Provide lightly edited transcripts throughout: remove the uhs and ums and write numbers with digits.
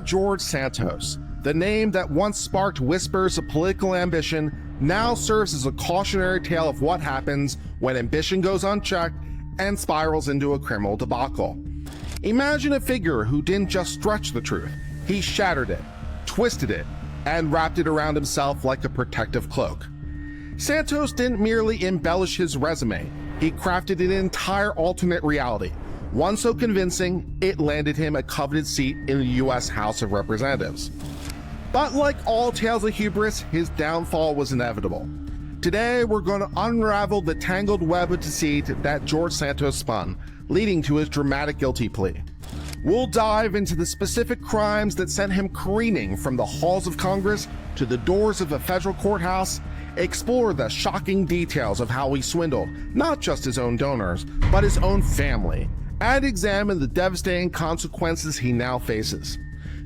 George Santos, the name that once sparked whispers of political ambition, now serves as a cautionary tale of what happens when ambition goes unchecked and spirals into a criminal debacle. Imagine a figure who didn't just stretch the truth, he shattered it, twisted it, and wrapped it around himself like a protective cloak. Santos didn't merely embellish his resume, he crafted an entire alternate reality, one so convincing it landed him a coveted seat in the US House of Representatives. But like all tales of hubris, his downfall was inevitable. Today, we're going to unravel the tangled web of deceit that George Santos spun, leading to his dramatic guilty plea. We'll dive into the specific crimes that sent him careening from the halls of Congress to the doors of a federal courthouse, explore the shocking details of how he swindled not just his own donors, but his own family, and examine the devastating consequences he now faces.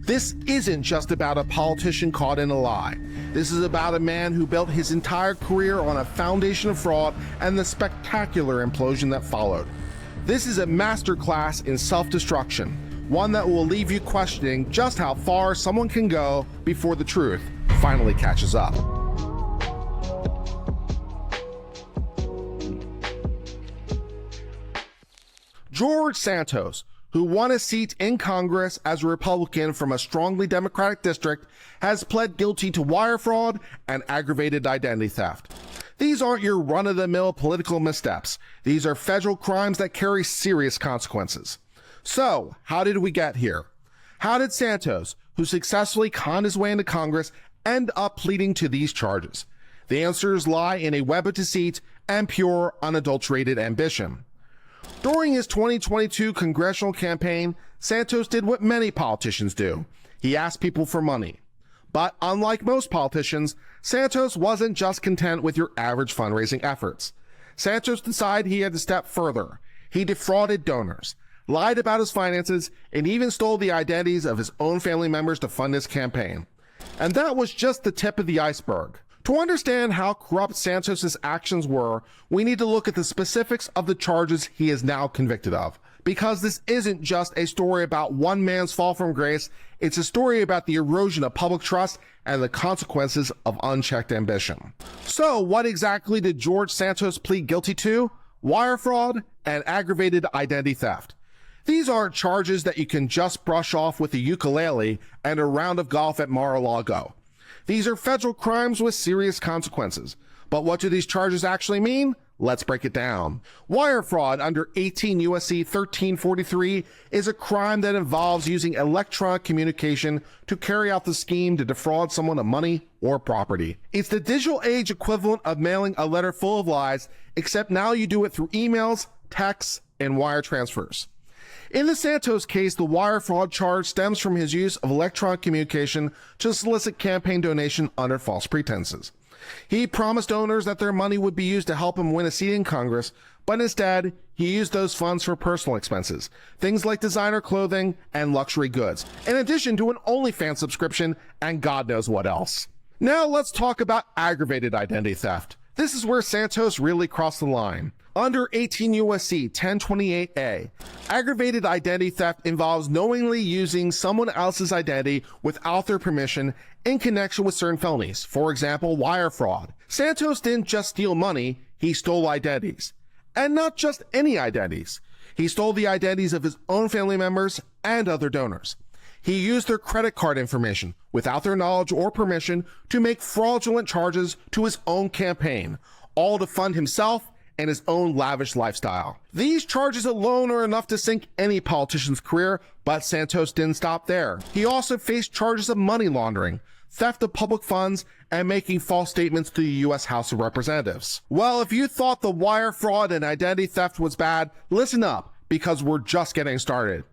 This isn't just about a politician caught in a lie. This is about a man who built his entire career on a foundation of fraud and the spectacular implosion that followed. This is a masterclass in self-destruction, one that will leave you questioning just how far someone can go before the truth finally catches up. George Santos, who won a seat in Congress as a Republican from a strongly Democratic district, has pled guilty to wire fraud and aggravated identity theft. These aren't your run-of-the-mill political missteps. These are federal crimes that carry serious consequences. So, how did we get here? How did Santos, who successfully conned his way into Congress, end up pleading to these charges? The answers lie in a web of deceit and pure, unadulterated ambition. During his 2022 congressional campaign, Santos did what many politicians do. He asked people for money. But unlike most politicians, Santos wasn't just content with your average fundraising efforts. Santos decided he had to step further. He defrauded donors, lied about his finances, and even stole the identities of his own family members to fund his campaign. And that was just the tip of the iceberg. To understand how corrupt Santos's actions were, we need to look at the specifics of the charges he is now convicted of. Because this isn't just a story about one man's fall from grace, it's a story about the erosion of public trust and the consequences of unchecked ambition. So what exactly did George Santos plead guilty to? Wire fraud and aggravated identity theft. These aren't charges that you can just brush off with a ukulele and a round of golf at Mar-a-Lago. These are federal crimes with serious consequences. But what do these charges actually mean? Let's break it down. Wire fraud under 18 U.S.C. 1343 is a crime that involves using electronic communication to carry out the scheme to defraud someone of money or property. It's the digital age equivalent of mailing a letter full of lies, except now you do it through emails, texts, and wire transfers. In the Santos case, the wire fraud charge stems from his use of electronic communication to solicit campaign donation under false pretenses. He promised donors that their money would be used to help him win a seat in Congress, but instead, he used those funds for personal expenses, things like designer clothing and luxury goods, in addition to an OnlyFans subscription and God knows what else. Now let's talk about aggravated identity theft. This is where Santos really crossed the line. Under 18 U.S.C. 1028A, aggravated identity theft involves knowingly using someone else's identity without their permission in connection with certain felonies, for example, wire fraud. Santos didn't just steal money, he stole identities. And not just any identities. He stole the identities of his own family members and other donors. He used their credit card information without their knowledge or permission to make fraudulent charges to his own campaign, all to fund himself and his own lavish lifestyle. These charges alone are enough to sink any politician's career, but Santos didn't stop there. He also faced charges of money laundering, theft of public funds, and making false statements to the U.S. House of Representatives. Well, if you thought the wire fraud and identity theft was bad, listen up, because we're just getting started.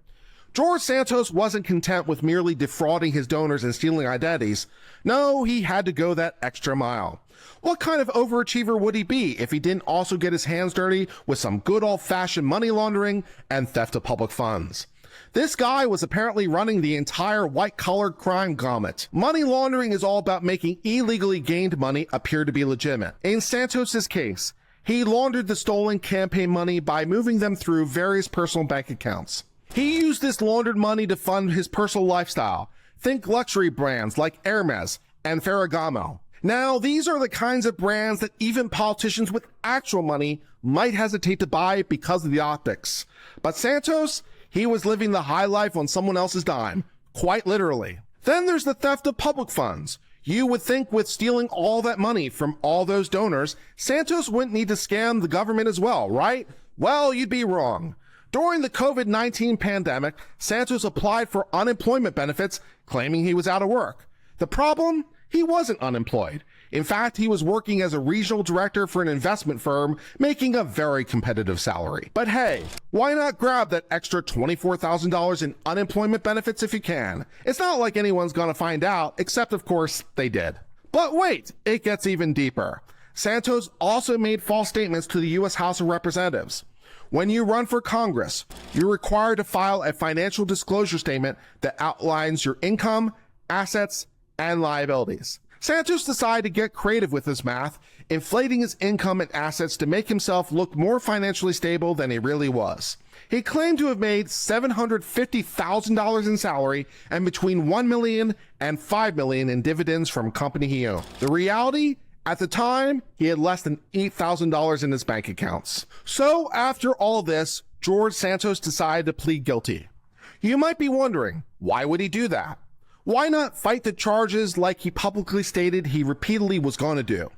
George Santos wasn't content with merely defrauding his donors and stealing identities. No, he had to go that extra mile. What kind of overachiever would he be if he didn't also get his hands dirty with some good old-fashioned money laundering and theft of public funds? This guy was apparently running the entire white-collar crime gamut. Money laundering is all about making illegally gained money appear to be legitimate. In Santos's case, he laundered the stolen campaign money by moving them through various personal bank accounts. He used this laundered money to fund his personal lifestyle, Think luxury brands like Hermes and Ferragamo. Now, these are the kinds of brands that even politicians with actual money might hesitate to buy because of the optics. But Santos, he was living the high life on someone else's dime, quite literally. Then there's the theft of public funds. You would think with stealing all that money from all those donors, Santos wouldn't need to scam the government as well, right? Well, you'd be wrong. During the COVID-19 pandemic, Santos applied for unemployment benefits, claiming he was out of work. The problem? He wasn't unemployed. In fact, he was working as a regional director for an investment firm, making a very competitive salary. But hey, why not grab that extra $24,000 in unemployment benefits if you can? It's not like anyone's gonna find out, except of course they did. But wait, it gets even deeper. Santos also made false statements to the U.S. House of Representatives. When you run for Congress, you're required to file a financial disclosure statement that outlines your income, assets, and liabilities. Santos decided to get creative with his math, inflating his income and assets to make himself look more financially stable than he really was. He claimed to have made $750,000 in salary and between $1 million and $5 million in dividends from a company he owned. The reality? At the time, he had less than $8,000 in his bank accounts. So after all this, George Santos decided to plead guilty. You might be wondering, why would he do that? Why not fight the charges like he publicly stated he repeatedly was going to do?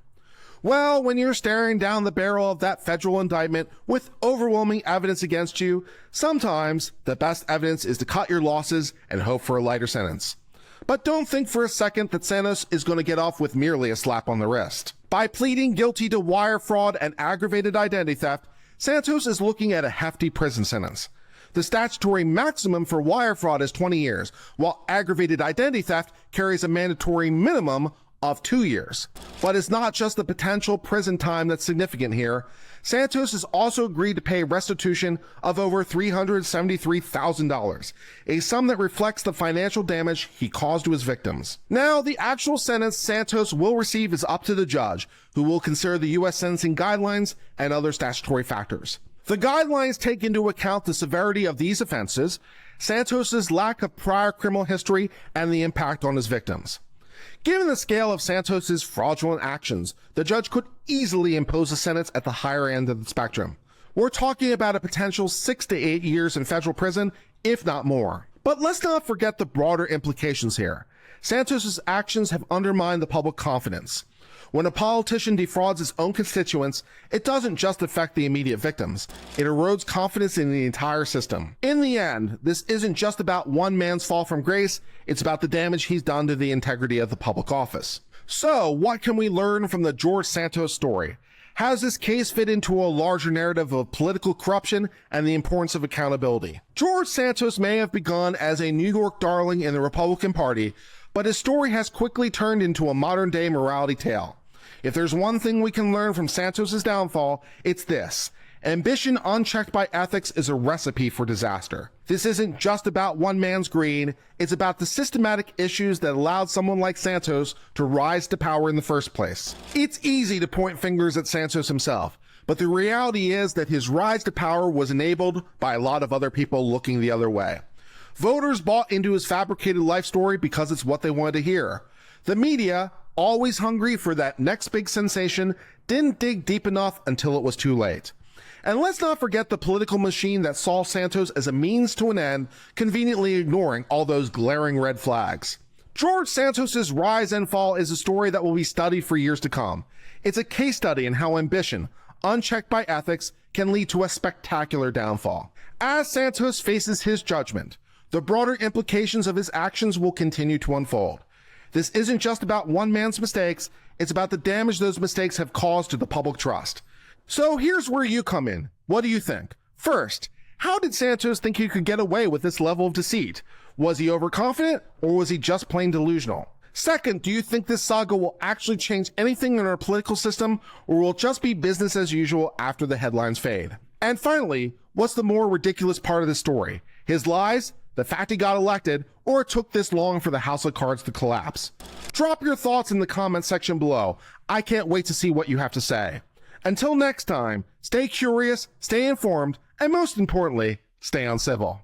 Well, when you're staring down the barrel of that federal indictment with overwhelming evidence against you, sometimes the best evidence is to cut your losses and hope for a lighter sentence. But don't think for a second that Santos is going to get off with merely a slap on the wrist. By pleading guilty to wire fraud and aggravated identity theft, Santos is looking at a hefty prison sentence. The statutory maximum for wire fraud is 20 years, while aggravated identity theft carries a mandatory minimum of 2 years. But it's not just the potential prison time that's significant here. Santos has also agreed to pay restitution of over $373,000, a sum that reflects the financial damage he caused to his victims. Now, the actual sentence Santos will receive is up to the judge, who will consider the U.S. sentencing guidelines and other statutory factors. The guidelines take into account the severity of these offenses, Santos's lack of prior criminal history, and the impact on his victims. Given the scale of Santos's fraudulent actions, the judge could easily impose a sentence at the higher end of the spectrum. We're talking about a potential 6 to 8 years in federal prison, if not more. But let's not forget the broader implications here. Santos's actions have undermined the public confidence. When a politician defrauds his own constituents, it doesn't just affect the immediate victims. It erodes confidence in the entire system. In the end, this isn't just about one man's fall from grace, it's about the damage he's done to the integrity of the public office. So, what can we learn from the George Santos story? How does this case fit into a larger narrative of political corruption and the importance of accountability? George Santos may have begun as a New York darling in the Republican Party, but his story has quickly turned into a modern-day morality tale. If there's one thing we can learn from Santos's downfall, it's this. Ambition unchecked by ethics is a recipe for disaster. This isn't just about one man's greed, it's about the systematic issues that allowed someone like Santos to rise to power in the first place. It's easy to point fingers at Santos himself, but the reality is that his rise to power was enabled by a lot of other people looking the other way. Voters bought into his fabricated life story because it's what they wanted to hear. The media, always hungry for that next big sensation, didn't dig deep enough until it was too late. And let's not forget the political machine that saw Santos as a means to an end, conveniently ignoring all those glaring red flags. George Santos's rise and fall is a story that will be studied for years to come. It's a case study in how ambition, unchecked by ethics, can lead to a spectacular downfall. As Santos faces his judgment, the broader implications of his actions will continue to unfold. This isn't just about one man's mistakes, it's about the damage those mistakes have caused to the public trust. So here's where you come in. What do you think? First, how did Santos think he could get away with this level of deceit? Was he overconfident, or was he just plain delusional? Second, do you think this saga will actually change anything in our political system, or will it just be business as usual after the headlines fade? And finally, what's the more ridiculous part of the story? His lies? The fact he got elected, or it took this long for the house of cards to collapse? Drop your thoughts in the comment section below. I can't wait to see what you have to say. Until next time, stay curious, stay informed, and most importantly, stay uncivil.